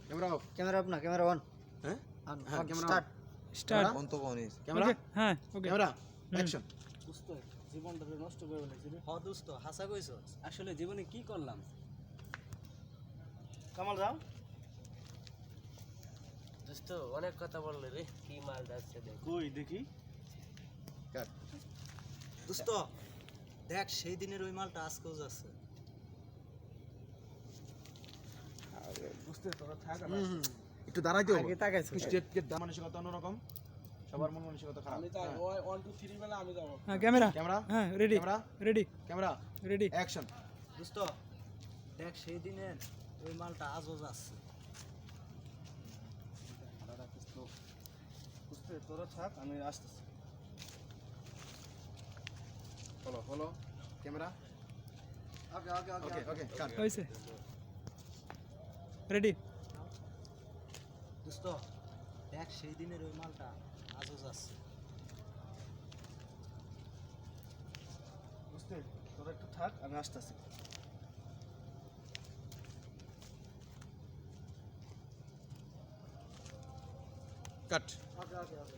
Camera off. Camera off না, camera on. হ্যাঁ on, হ্যাঁ, ক্যামেরা স্টার্ট। স্টার্ট। অন তো অন ইজ ক্যামেরা। হ্যাঁ ওকে। Camera action. দোস্ত জীবনটা নষ্ট করে ফেলেছি রে। হ দোস্ত, হাসা কইছস। আসলে জীবনে কি করলাম? কামাল যাও। দোস্ত অনেক কথা বললে রে, কি মাল যাচ্ছে দেখ। কই দেখি। কাট। দোস্ত দেখ, সেই দিনের ওই মালটা আজকেও যাচ্ছে। দোস্ত তোরা থাক। একটু দাঁড়াইতে হবে। আগে তাকাইছো। স্টেট গেট মানসিকতা অন্যরকম, সবার মন মানসিকতা খারাপ। আমি তাই 1 2 3 বেলা আমি যাব। হ্যাঁ ক্যামেরা। ক্যামেরা হ্যাঁ ready camera ready camera ready. Action. দোস্ত দেখ, সেই দিনের ওই মালটা আজও যাচ্ছে। দোস্ত তোরা থাক, আমি আসতেছি। Follow follow camera. Okay okay okay okay cut. হইছে রেডি। দোস্ত দেখ, সেই দিনের ওই মালটা আজও যাচ্ছে। দোস্ত তোরা একটু থাক, আমি আসতেছি। কাট। ওকে ওকে ওকে।